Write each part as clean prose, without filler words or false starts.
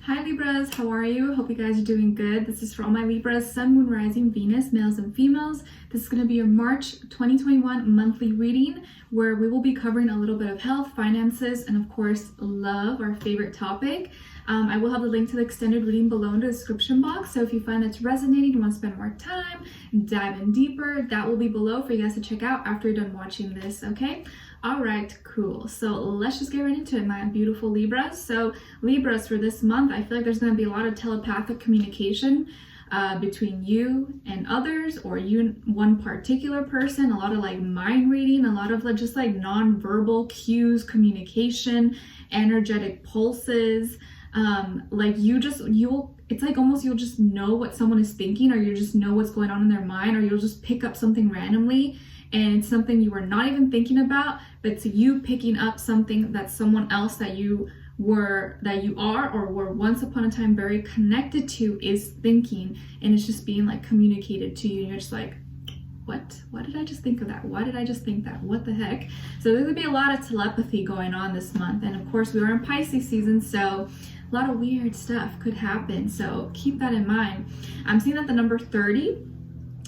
Hi Libras, how are you? Hope you guys are doing good. This is for all my Libras, Sun, Moon, Rising, Venus, males and females. This is going to be your March 2021 monthly reading where we will be covering a little bit of health, finances, and of course, love, our favorite topic. I will have the link to the extended reading below in the description box. So if you find it's resonating, you want to spend more time, dive in deeper, that will be below for you guys to check out after you're done watching this, okay? All right, cool. So let's just get right into it, my beautiful Libras. So Libras, for this month, I feel like there's going to be a lot of telepathic communication between you and others, or you and one particular person, a lot of like mind reading, a lot of like just like non-verbal cues, communication, energetic pulses. It's like almost you'll just know what someone is thinking, or you just know what's going on in their mind, or you'll just pick up something randomly and it's something you were not even thinking about, but it's you picking up something that someone else that you are or were once upon a time very connected to is thinking, and it's just being like communicated to you, and you're just like, what did I just think of that? Why did I just think that? What the heck? So there's gonna be a lot of telepathy going on this month, and of course we are in Pisces season, so a lot of weird stuff could happen, so keep that in mind. I'm seeing that the number 30,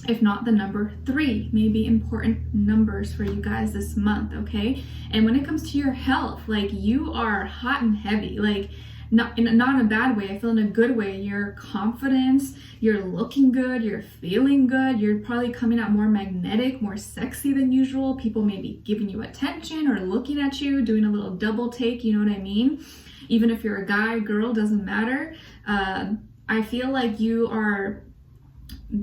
if not the number 3, may be important numbers for you guys this month, okay? And when it comes to your health, like, you are hot and heavy, like not in a bad way. I feel in a good way. Your confidence, you're looking good, you're feeling good, you're probably coming out more magnetic, more sexy than usual. People may be giving you attention or looking at you, doing a little double take, you know what I mean? Even if you're a guy, girl, doesn't matter. I feel like you are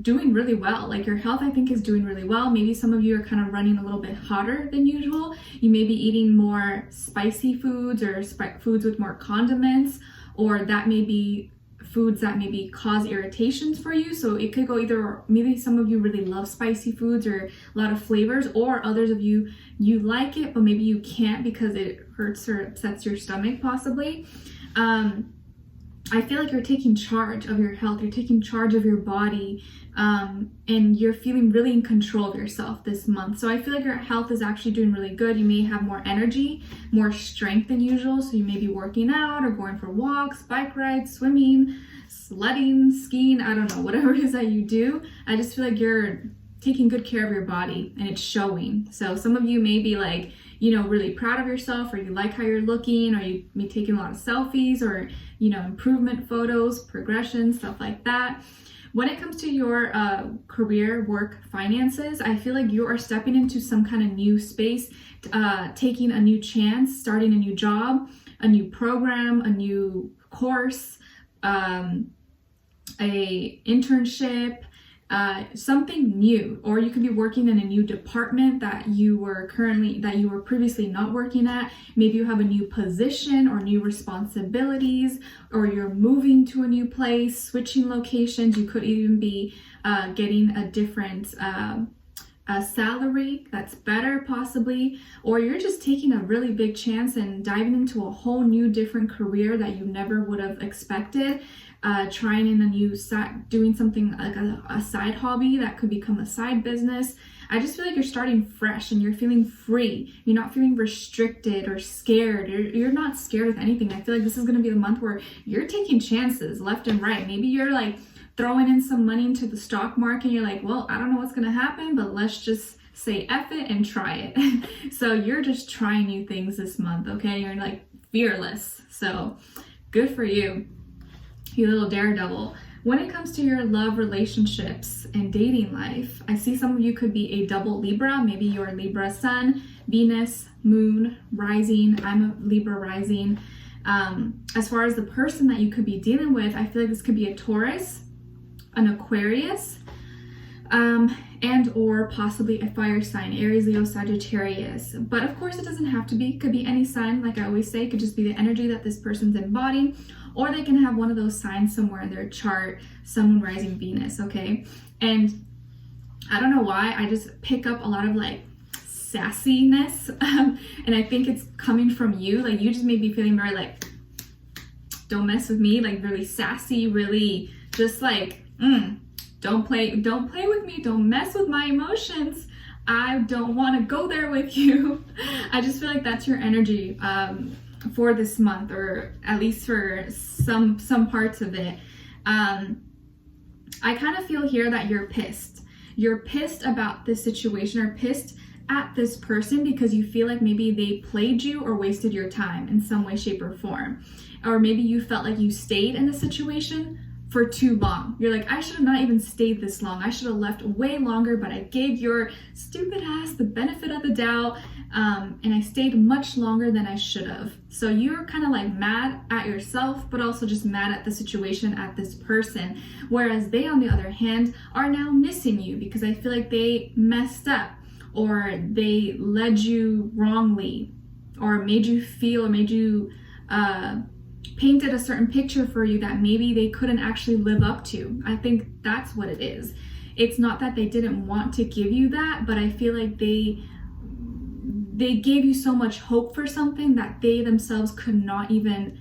doing really well. Like, your health, I think, is doing really well. Maybe some of you are kind of running a little bit hotter than usual. You may be eating more spicy foods or foods with more condiments, or that may be foods that maybe cause irritations for you. So it could go either, maybe some of you really love spicy foods or a lot of flavors, or others of you like it, but maybe you can't because it hurts or upsets your stomach possibly. I feel like you're taking charge of your health, you're taking charge of your body, and you're feeling really in control of yourself this month. So I feel like your health is actually doing really good. You may have more energy, more strength than usual. So you may be working out or going for walks, bike rides, swimming, sledding, skiing, I don't know, whatever it is that you do. I just feel like you're taking good care of your body and it's showing. So some of you may be like, really proud of yourself, or you like how you're looking, or you may be taking a lot of selfies, or, improvement photos, progression, stuff like that. When it comes to your career, work, finances, I feel like you are stepping into some kind of new space, taking a new chance, starting a new job, a new program, a new course, a internship, something new. Or you could be working in a new department that you were previously not working at. Maybe you have a new position or new responsibilities, or you're moving to a new place, switching locations. You could even be getting a different salary that's better possibly, or you're just taking a really big chance and diving into a whole new different career that you never would have expected. Trying in a new side, doing something like a side hobby that could become a side business. I just feel like you're starting fresh and you're feeling free. You're not feeling restricted or scared. You're not scared of anything. I feel like this is going to be the month where you're taking chances left and right. Maybe you're like throwing in some money into the stock market. You're like, well, I don't know what's going to happen, but let's just say F it and try it. So you're just trying new things this month, okay? You're like fearless. So good for you. You little daredevil. When it comes to your love, relationships, and dating life, I see some of you could be a double Libra. Maybe you're Libra Sun, Venus, Moon, Rising. I'm a Libra Rising. As far as the person that you could be dealing with, I feel like this could be a Taurus, an Aquarius, and or possibly a fire sign, Aries, Leo, Sagittarius. But of course it doesn't have to be. It could be any sign, like I always say. It could just be the energy that this person's embodying, or they can have one of those signs somewhere in their chart, Sun, Moon, Rising, Venus, okay? And I don't know why, I just pick up a lot of like sassiness, and I think it's coming from you. Like, you just may be feeling very like, don't mess with me, like really sassy, really just like, don't play with me, don't mess with my emotions. I don't want to go there with you. I just feel like that's your energy. for this month, or at least for some parts of it. I kind of feel here that you're pissed. You're pissed about this situation, or pissed at this person because you feel like maybe they played you or wasted your time in some way, shape, or form. Or maybe you felt like you stayed in a situation for too long. You're like, I should have not even stayed this long. I should have left way longer, but I gave your stupid ass the benefit of the doubt, and I stayed much longer than I should have. So you're kind of like mad at yourself, but also just mad at the situation, at this person. Whereas they, on the other hand, are now missing you because I feel like they messed up, or they led you wrongly, or made you feel, or made you painted a certain picture for you that maybe they couldn't actually live up to. I think that's what it is. It's not that they didn't want to give you that, but I feel like they gave you so much hope for something that they themselves could not even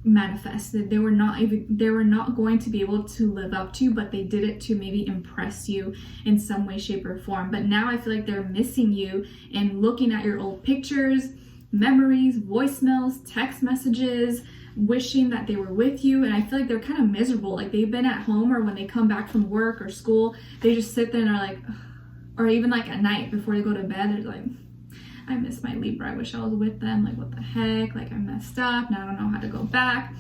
manifest. That they were not going to be able to live up to, but they did it to maybe impress you in some way, shape, or form. But now I feel like they're missing you and looking at your old pictures, memories, voicemails, text messages, wishing that they were with you. And I feel like they're kind of miserable. Like they've been at home, or when they come back from work or school, they just sit there and are like, ugh. Or even like at night before they go to bed, they're like, I miss my Libra. I wish I was with them. Like, what the heck? Like, I messed up. Now I don't know how to go back.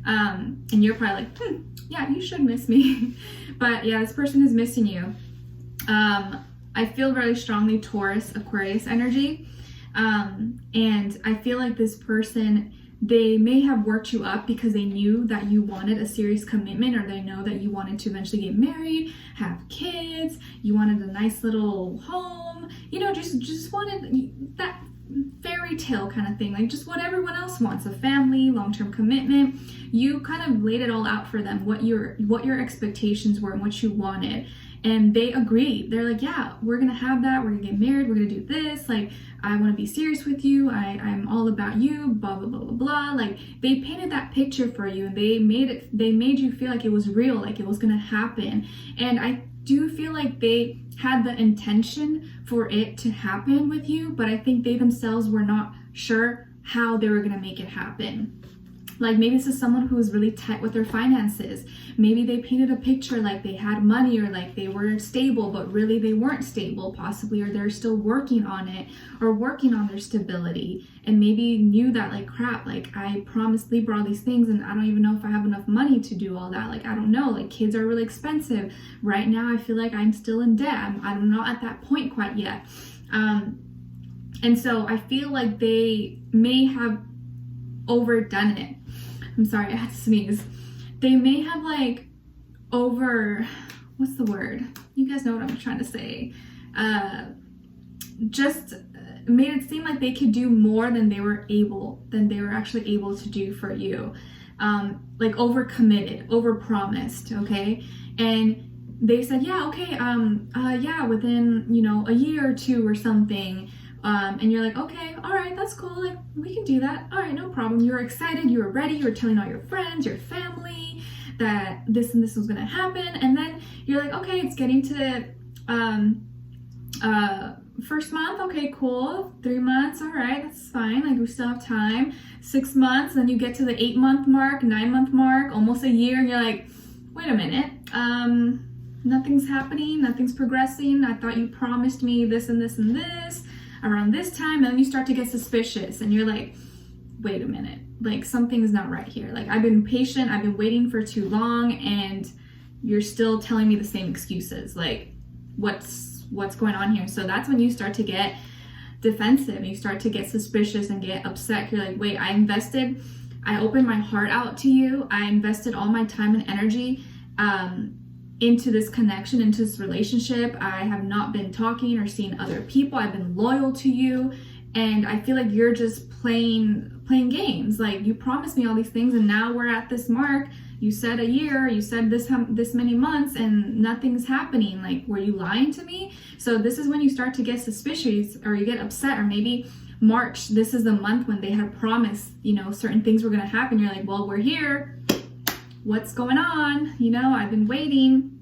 And you're probably like, yeah, you should miss me. But yeah, this person is missing you. I feel very strongly Taurus, Aquarius energy. And I feel like this person, they may have worked you up because they knew that you wanted a serious commitment, or they know that you wanted to eventually get married, have kids, you wanted a nice little home, you know, just wanted that fairy tale kind of thing, like just what everyone else wants, a family, long-term commitment. You kind of laid it all out for them, what your expectations were and what you wanted. And they agreed. They're like, yeah, we're gonna have that, we're gonna get married, we're gonna do this, like, I want to be serious with you, I'm all about you, blah blah blah blah blah. Like, they painted that picture for you, and they made you feel like it was real, like it was gonna happen. And I do feel like they had the intention for it to happen with you, but I think they themselves were not sure how they were gonna make it happen. Like, maybe this is someone who is really tight with their finances. Maybe they painted a picture like they had money, or like they were stable, but really they weren't stable, possibly, or they're still working on it, or working on their stability. And maybe knew that, like, crap, like I promised Libra all these things and I don't even know if I have enough money to do all that. Like, I don't know, like kids are really expensive. Right now I feel like I'm still in debt. I'm not at that point quite yet. And so I feel like they may have overdone it. I'm sorry, I had to sneeze. They may have like what's the word? You guys know what I'm trying to say. Just made it seem like they could do more than they were actually able to do for you. Like overcommitted, overpromised, okay? And they said, yeah, okay, yeah, within, a year or two or something. And you're like, okay, all right, that's cool. Like, we can do that. All right, no problem. You're excited. You were ready. You were telling all your friends, your family that this and this was going to happen. And then you're like, okay, it's getting to first month. Okay, cool. 3 months. All right, that's fine. Like, we still have time. 6 months. Then you get to the 8-month mark, 9-month mark, almost a year. And you're like, wait a minute. Nothing's happening. Nothing's progressing. I thought you promised me this and this and this around this time. And then you start to get suspicious and you're like, wait a minute, like something's not right here. Like, I've been patient, I've been waiting for too long, and you're still telling me the same excuses. Like, what's going on here? So that's when you start to get defensive and you start to get suspicious and get upset. You're like, wait, I opened my heart out to you. I invested all my time and energy into this connection, into this relationship. I have not been talking or seeing other people. I've been loyal to you, and I feel like you're just playing games. Like, you promised me all these things, and now we're at this mark. You said a year, you said this many months, and nothing's happening. Like, were you lying to me? So this is when you start to get suspicious, or you get upset, or maybe March, this is the month when they had promised, certain things were going to happen. You're like, well, we're here. What's going on? I've been waiting.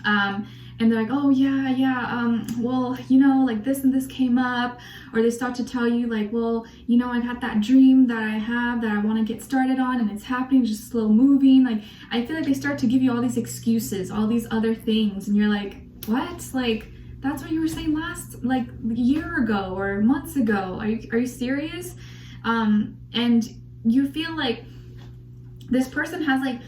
And and they're like, oh yeah, well, like this and this came up, or they start to tell you like, well, I got that dream that I have that I want to get started on, and it's happening, just slow moving. Like, I feel like they start to give you all these excuses, all these other things, and you're like, what? Like, that's what you were saying last, like, a year ago or months ago. Are you serious? And you feel like this person has like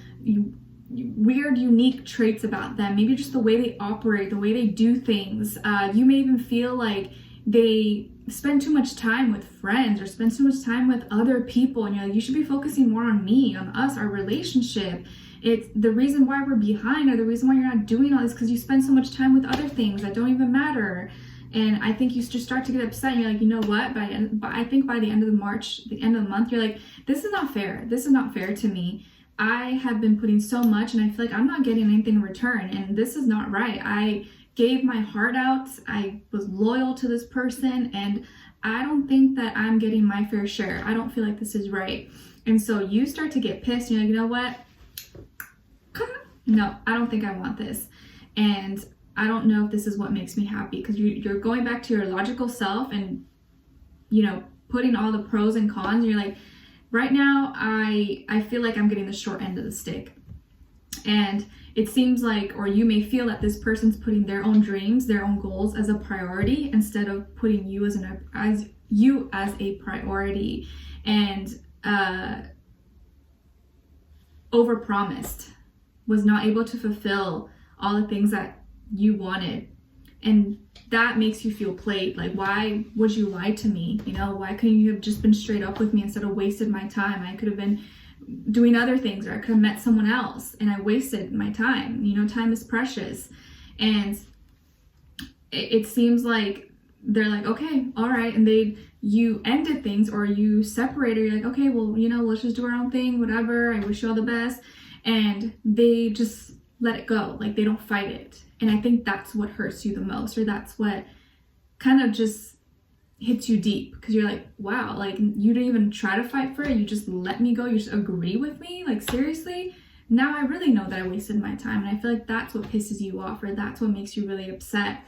weird, unique traits about them. Maybe just the way they operate, the way they do things. You may even feel like they spend too much time with friends or spend too much time with other people, and you're like, you should be focusing more on me, on us, our relationship. It's the reason why we're behind, or the reason why you're not doing all this, because you spend so much time with other things that don't even matter. And I think you just start to get upset, and you're like, you know what, I think by the end of the end of the month, you're like, this is not fair. This is not fair to me. I have been putting so much, and I feel like I'm not getting anything in return, and this is not right. I gave my heart out. I was loyal to this person, and I don't think that I'm getting my fair share. I don't feel like this is right. And so you start to get pissed, and you're like, you know what? No, I don't think I want this. And I don't know if this is what makes me happy, because you're going back to your logical self and, putting all the pros and cons. And you're like, right now, I feel like I'm getting the short end of the stick. And it seems like, or you may feel that this person's putting their own dreams, their own goals as a priority, instead of putting you as a priority, and overpromised, was not able to fulfill all the things that you wanted. And that makes you feel played. Like, why would you lie to me? Why couldn't you have just been straight up with me instead of wasted my time? I could have been doing other things, or I could have met someone else, and I wasted my time. Time is precious. And it seems like they're like, okay, all right. And you ended things, or you separated. You're like, okay, well, let's just do our own thing, whatever. I wish you all the best. And they just let it go. Like, they don't fight it. And I think that's what hurts you the most, or that's what kind of just hits you deep, because you're like, wow, like, you didn't even try to fight for it. You just let me go. You just agree with me. Like, seriously? Now I really know that I wasted my time. And I feel like that's what pisses you off, or that's what makes you really upset.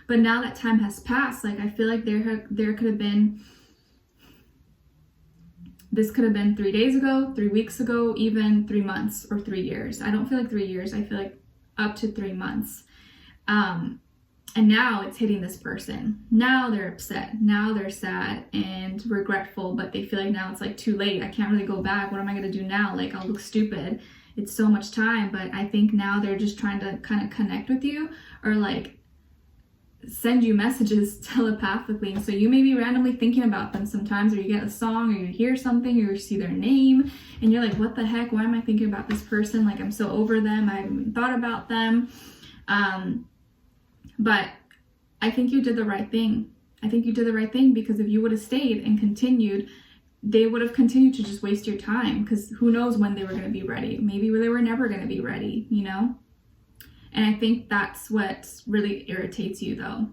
But now that time has passed, like, I feel like there could have been, this could have been 3 days ago, 3 weeks ago, even 3 months or 3 years. I don't feel like 3 years. I feel like up to 3 months. And now it's hitting this person. Now they're upset. Now they're sad and regretful, but they feel like now it's like too late. I can't really go back. What am I going to do now? Like, I'll look stupid. It's so much time. But I think now they're just trying to kind of connect with you, or like send you messages telepathically. And so you may be randomly thinking about them sometimes, or you get a song, or you hear something, or you see their name, and you're like, what the heck? Why am I thinking about this person? Like, I'm so over them. I haven't even thought about them. But I think you did the right thing. I think you did the right thing, because if you would have stayed and continued, they would have continued to just waste your time, because who knows when they were going to be ready. Maybe they were never going to be ready, And I think that's what really irritates you, though.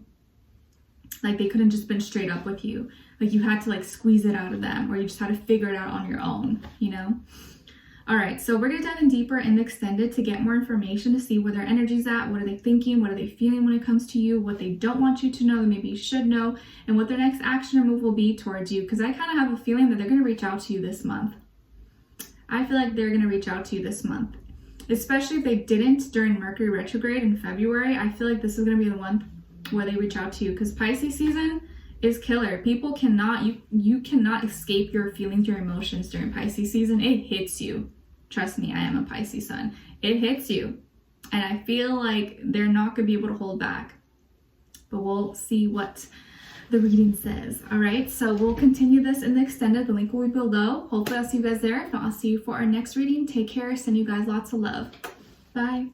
Like, they couldn't just been straight up with you. Like, you had to like squeeze it out of them, or you just had to figure it out on your own, All right, so we're gonna dive in deeper in the extended to get more information, to see where their energy's at, what are they thinking, what are they feeling when it comes to you, what they don't want you to know that maybe you should know, and what their next action or move will be towards you. Because I kind of have a feeling that they're gonna reach out to you this month. I feel like they're gonna reach out to you this month. Especially if they didn't during Mercury retrograde in February. I feel like this is gonna be the month where they reach out to you, because Pisces season is killer. People cannot, you cannot escape your feelings, your emotions during Pisces season. It hits you. Trust me, I am a Pisces sun. It hits you. And I feel like they're not gonna be able to hold back. But we'll see what the reading says. All right, so we'll continue this in the extended. The link will be below. Hopefully I'll see you guys there. If not, I'll see you for our next reading. Take care. Send you guys lots of love. Bye.